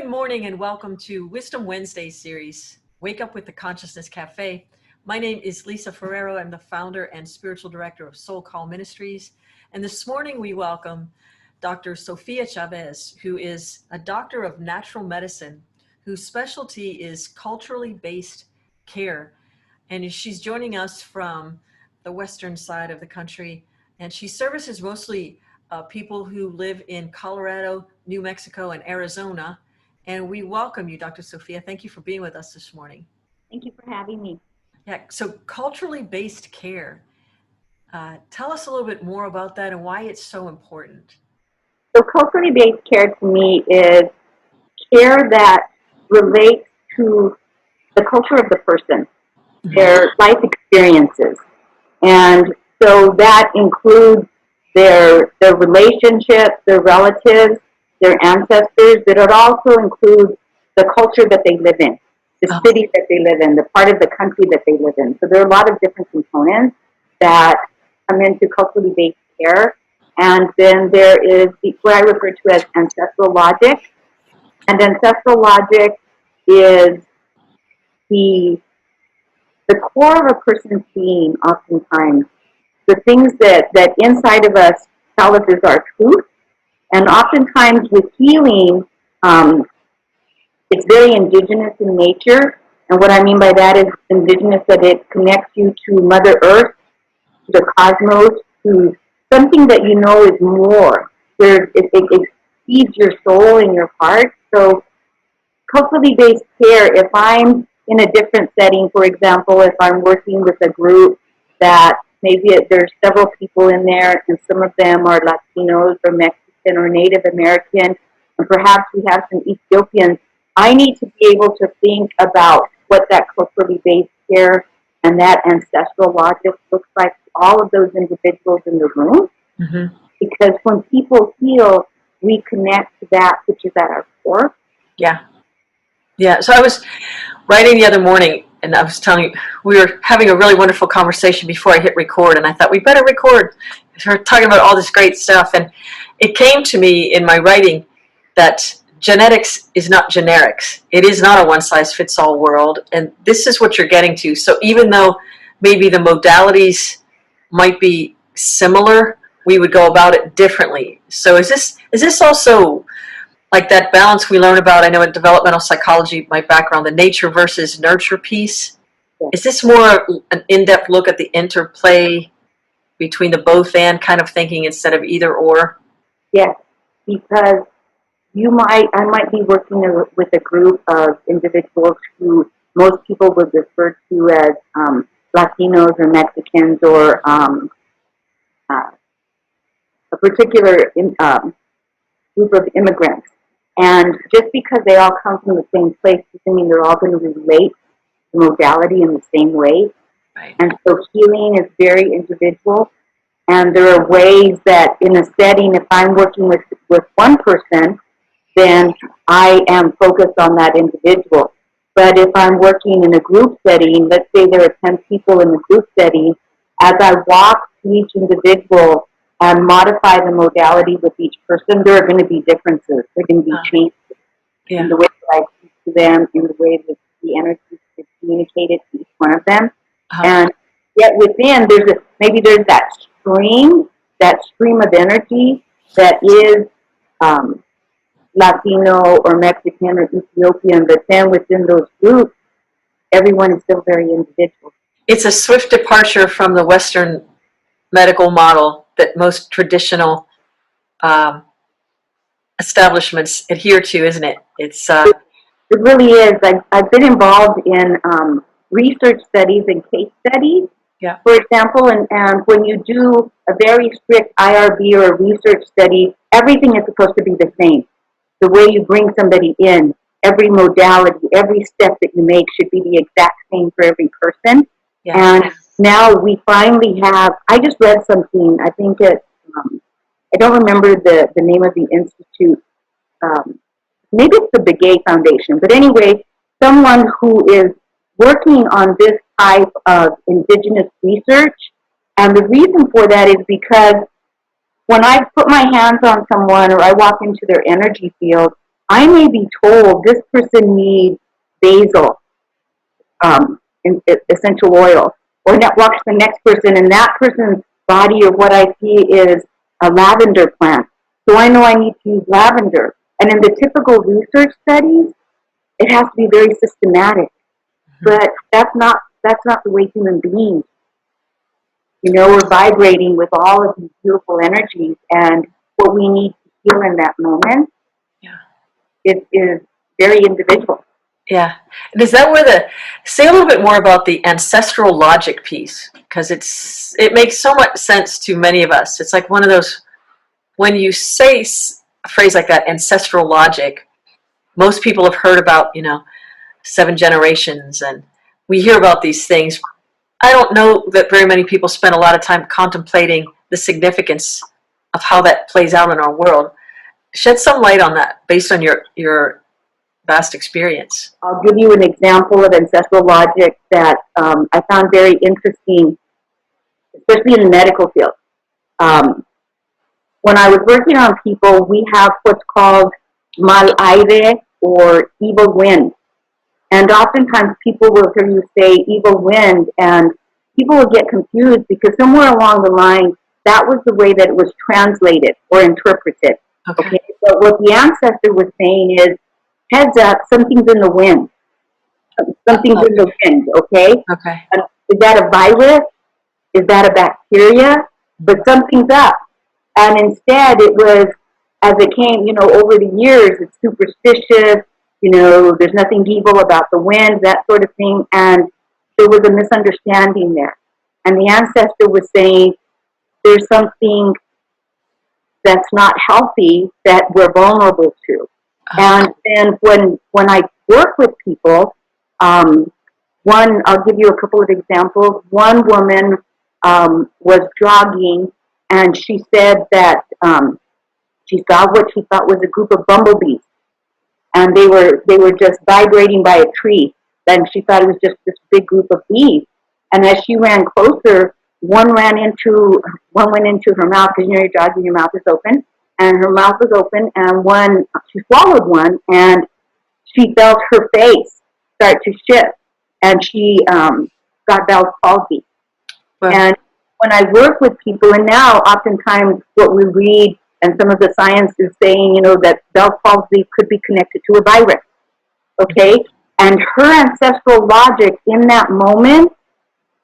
Good morning and welcome to Wisdom Wednesday series, Wake Up with the Consciousness Cafe. My name is Lisa Ferraro. I'm the founder and spiritual director of SoulCall Ministries. And this morning we welcome Dr. Sophia Chavez, who is a doctor of natural medicine, whose specialty is culturally based care. And she's joining us from the western side of the country. And she services mostly people who live in Colorado, New Mexico, and Arizona. And we welcome you, Dr. Sophia. Thank you for being with us this morning. Thank you for having me. Yeah, so culturally based care. Tell us a little bit more about that and why it's so important. So culturally based care to me is care that relates to the culture of the person, their life experiences. And so that includes their relationships, their relatives, their ancestors, but it also includes the culture that they live in, the city that they live in, the part of the country that they live in. So there are a lot of different components that come into culturally based care. And then there is what I refer to as ancestral logic. And ancestral logic is the core of a person's being oftentimes. The things that inside of us tell us is our truth. And oftentimes with healing, it's very indigenous in nature. And what I mean by that is indigenous, that it connects you to Mother Earth, to the cosmos, to something that you know is more. It feeds your soul and your heart. So culturally based care, if I'm in a different setting, for example, if I'm working with a group that maybe there's several people in there and some of them are Latinos or Mexican or Native American, and perhaps we have some Ethiopians, I need to be able to think about what that culturally based care and that ancestral logic looks like to all of those individuals in the room. Mm-hmm. Because when people heal, we connect to that which is at our core. Yeah. So I was writing the other morning, and I was telling you, we were having a really wonderful conversation before I hit record, and I thought we better record. We're talking about all this great stuff, and it came to me in my writing that genetics is not generics. It is not a one-size-fits-all world, and this is what you're getting to. So even though maybe the modalities might be similar, we would go about it differently. So is this also like that balance we learn about? I know in developmental psychology, my background, the nature versus nurture piece. Yeah. Is this more an in-depth look at the interplay between the both and kind of thinking instead of either or? Yes, because I might be working with a group of individuals who most people would refer to as Latinos or Mexicans or a particular group of immigrants. And just because they all come from the same place doesn't mean they're all going to relate to modality in the same way. Right. And so healing is very individual. And there are ways that in a setting, if I'm working with one person, then I am focused on that individual. But if I'm working in a group setting, let's say there are 10 people in the group setting, as I walk to each individual and modify the modality with each person, there are going to be differences. There are going to be changes in the way that I speak to them, in the way that the energy is communicated to each one of them. And yet within, maybe there's that stream of energy that is Latino or Mexican or Ethiopian, but then within those groups, everyone is still very individual. It's a swift departure from the Western medical model that most traditional establishments adhere to, isn't it? It really is. I've been involved in research studies and case studies. Yeah. For example, and when you do a very strict IRB or a research study, everything is supposed to be the same. The way you bring somebody in, every modality, every step that you make should be the exact same for every person. Yeah. And now we finally have, I just read something, I think I don't remember the name of the institute. Maybe it's the Begay Foundation. But anyway, someone who is working on this type of indigenous research. And the reason for that is because when I put my hands on someone or I walk into their energy field, I may be told this person needs basil, essential oil, or that walks the next person, and that person's body or what I see is a lavender plant. So I know I need to use lavender. And in the typical research studies, it has to be very systematic. But that's not the way human beings. We're vibrating with all of these beautiful energies, and what we need to feel in that moment is very individual. Yeah. And is that where say a little bit more about the ancestral logic piece? Because it makes so much sense to many of us. It's like one of those, when you say a phrase like that, ancestral logic, most people have heard about, 7 generations, and we hear about these things. I don't know that very many people spend a lot of time contemplating the significance of how that plays out in our world. Shed some light on that based on your vast experience. I'll give you an example of ancestral logic that I found very interesting, especially in the medical field. When I was working on people, we have what's called mal aire, or evil wind. And oftentimes people will hear you say evil wind, and people will get confused because somewhere along the line, that was the way that it was translated or interpreted. Okay? But what the ancestor was saying is, heads up, something's in the wind. Something's in the wind, okay? Okay. And is that a virus? Is that a bacteria? But something's up. And instead it was, as it came, over the years, it's superstitious, there's nothing evil about the wind, that sort of thing. And there was a misunderstanding there. And the ancestor was saying, there's something that's not healthy that we're vulnerable to. And then when I work with people, I'll give you a couple of examples. One woman was jogging, and she said that she saw what she thought was a group of bumblebees, and they were just vibrating by a tree. And she thought it was just this big group of bees. And as she ran closer, one went into her mouth, because you're jogging, your mouth is open. And her mouth was open, and she swallowed one, and she felt her face start to shift, and she got Bell's palsy. Wow. And when I work with people, and now oftentimes what we read and some of the science is saying, that Bell's palsy could be connected to a virus, okay? And her ancestral logic in that moment,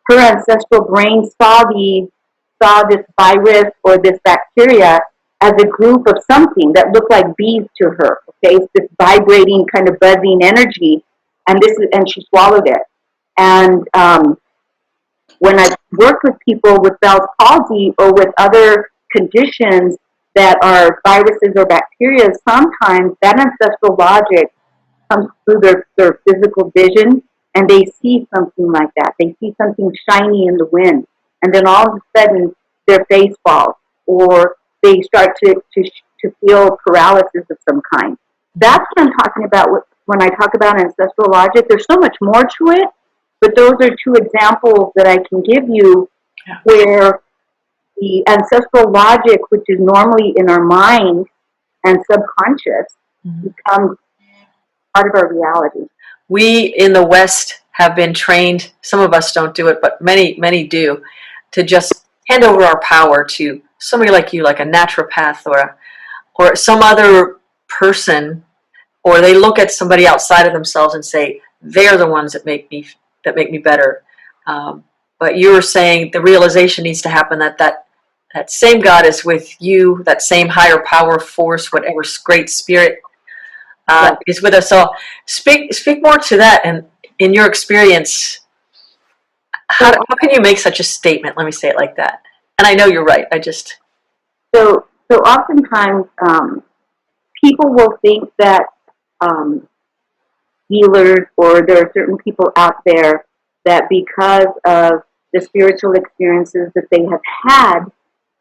her ancestral brain saw this virus or this bacteria as a group of something that looked like bees to her. Okay, it's this vibrating kind of buzzing energy, and she swallowed it. And when I work with people with Bell's palsy or with other conditions that are viruses or bacteria, sometimes that ancestral logic comes through their physical vision, and they see something like that. They see something shiny in the wind, and then all of a sudden their face falls, or they start to feel paralysis of some kind. That's what I'm talking about when I talk about ancestral logic. There's so much more to it, but those are 2 examples that I can give you where the ancestral logic, which is normally in our mind and subconscious, becomes part of our reality. We in the West have been trained, some of us don't do it, but many do, to just hand over our power to somebody like you, like a naturopath or some other person, or they look at somebody outside of themselves and say they're the ones that make me better. But you were saying the realization needs to happen that same God is with you, that same higher power, force, whatever great spirit is with us. So speak more to that, and in your experience, how can you make such a statement? Let me say it like that. And I know you're right. So oftentimes people will think that healers, or there are certain people out there that because of the spiritual experiences that they have had,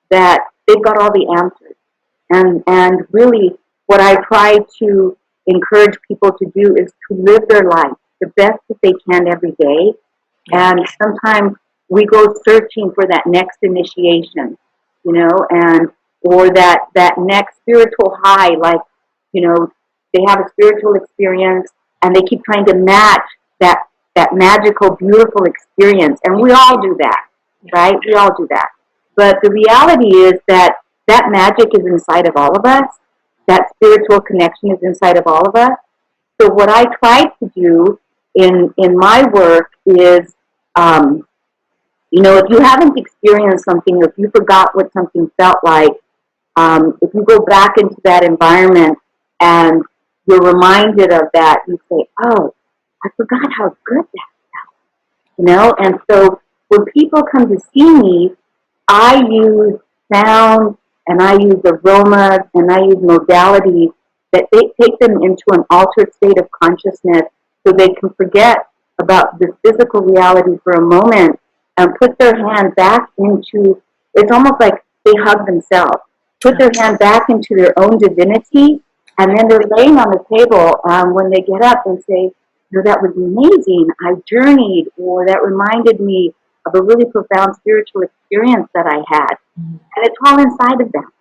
that they've got all the answers. And really what I try to encourage people to do is to live their life the best that they can every day. And sometimes we go searching for that next initiation, or that next spiritual high, like, they have a spiritual experience, and they keep trying to match that magical, beautiful experience. And we all do that, right? We all do that. But the reality is that magic is inside of all of us. That spiritual connection is inside of all of us. So what I try to do in my work is, if you haven't experienced something, if you forgot what something felt like, if you go back into that environment and you're reminded of that, you say, oh, I forgot how good that felt, And so when people come to see me, I use sound and I use aromas and I use modalities that they take them into an altered state of consciousness so they can forget about this physical reality for a moment and put their hand back into, it's almost like they hug themselves, put their hand back into their own divinity, and then they're laying on the table when they get up and say, that was amazing, I journeyed, or that reminded me of a really profound spiritual experience that I had. And it's all inside of them.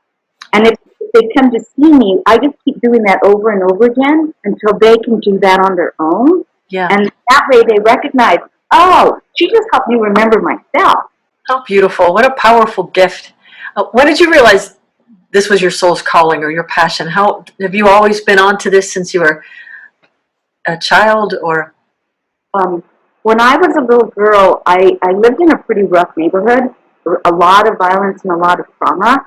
And if they come to see me, I just keep doing that over and over again until they can do that on their own. Yeah. And that way they recognize, oh, she just helped me remember myself. How beautiful. What a powerful gift. When did you realize this was your soul's calling or your passion? How have you always been onto this since you were a child, or? When I was a little girl, I lived in a pretty rough neighborhood, a lot of violence and a lot of trauma.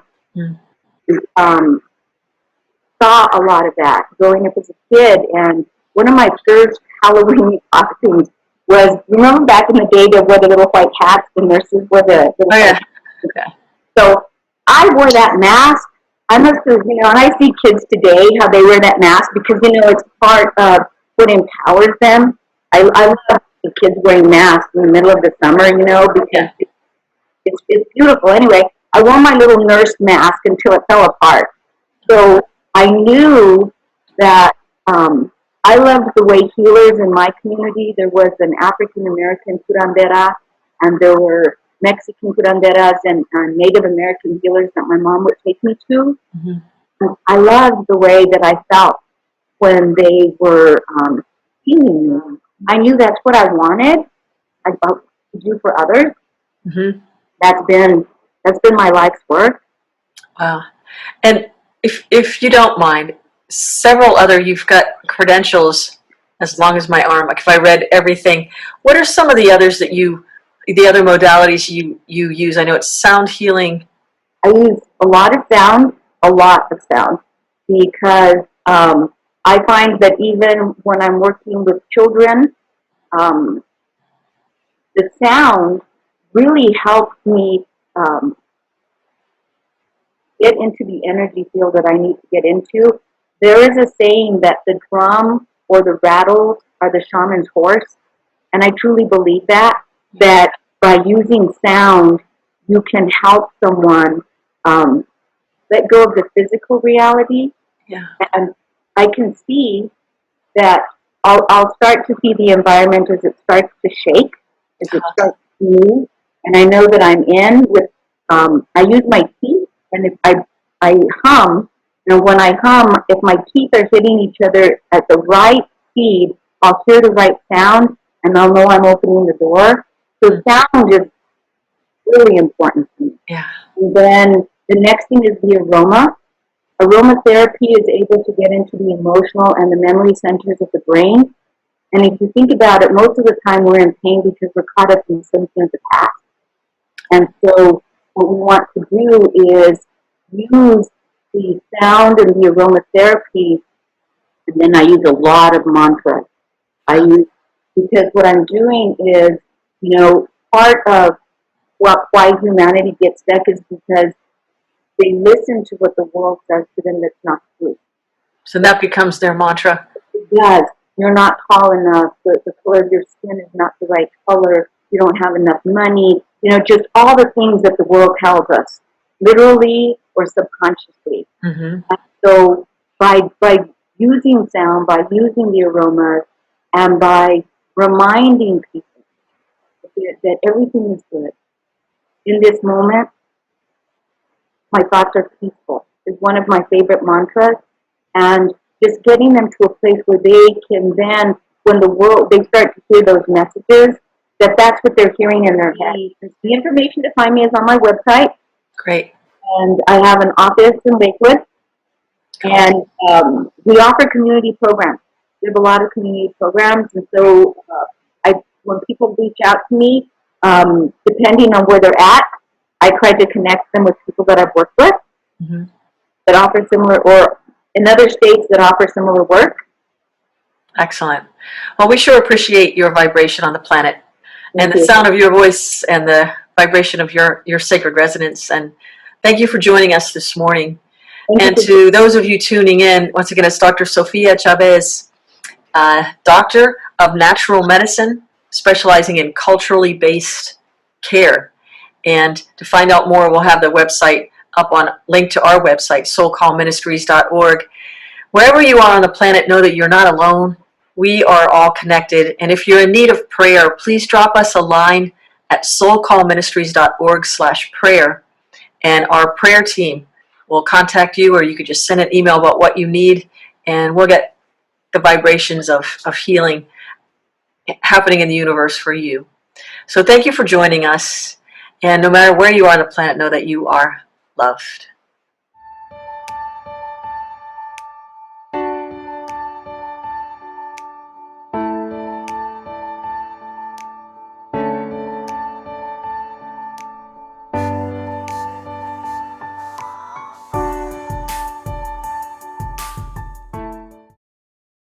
Saw a lot of that growing up as a kid, and one of my first Halloween costumes was, remember back in the day there were the little white hats, the nurses wore the little white hats. Okay. So I wore that mask. I must have, and I see kids today how they wear that mask because, it's part of what empowers them. I love the kids wearing masks in the middle of the summer, because it's beautiful. Anyway, I wore my little nurse mask until it fell apart. So I knew that I loved the way healers in my community, there was an African-American curandera, and there were Mexican curanderas and Native American healers that my mom would take me to. And I loved the way that I felt when they were healing me. I knew that's what I wanted to do for others. That's been my life's work. Wow. And if you don't mind, you've got credentials as long as my arm. Like if I read everything, what are some of the others the other modalities you use? I know it's sound healing. I use a lot of sound, because I find that even when I'm working with children, the sound really helps me get into the energy field that I need to get into. There is a saying that the drum or the rattles are the shaman's horse, and I truly believe that by using sound, you can help someone let go of the physical reality. Yeah. And I can see that I'll start to see the environment as it starts to shake, as it starts to move, and I know that I'm in with, I use my teeth, and if I hum, and when I hum, if my teeth are hitting each other at the right speed, I'll hear the right sound, and I'll know I'm opening the door. So sound is really important to me. Yeah. And then the next thing is the aroma. Aromatherapy is able to get into the emotional and the memory centers of the brain. And if you think about it, most of the time we're in pain because we're caught up in symptoms of the past. And so what we want to do is use the sound and the aromatherapy, and then I use a lot of mantras. Because what I'm doing is, part of why humanity gets stuck is because they listen to what the world says to them that's not true. So that becomes their mantra. It does. You're not tall enough. The color of your skin is not the right color. You don't have enough money. Just all the things that the world tells us, literally or subconsciously. And so by using sound, by using the aromas, and by reminding people that everything is good. In this moment, my thoughts are peaceful. It's one of my favorite mantras. And just getting them to a place where they can then, when they start to hear those messages, that's what they're hearing in their head. The information to find me is on my website. Great. And I have an office in Lakewood. And we offer community programs. We have a lot of community programs. And so when people reach out to me, depending on where they're at, I try to connect them with people that I've worked with that offer similar, or in other states that offer similar work. Excellent. Well, we sure appreciate your vibration on the planet and the sound of your voice and the vibration of your sacred resonance. And thank you for joining us this morning. And to those of you tuning in, once again, it's Dr. Sophia Chavez, Doctor of Natural Medicine, specializing in culturally based care. And to find out more, we'll have the website up on link to our website, SoulCallMinistries.org. Wherever you are on the planet, know that you're not alone. We are all connected. And if you're in need of prayer, please drop us a line at SoulCallMinistries.org/prayer. And our prayer team will contact you, or you could just send an email about what you need, and we'll get the vibrations of healing happening in the universe for you. So thank you for joining us. And no matter where you are on the planet, know that you are loved.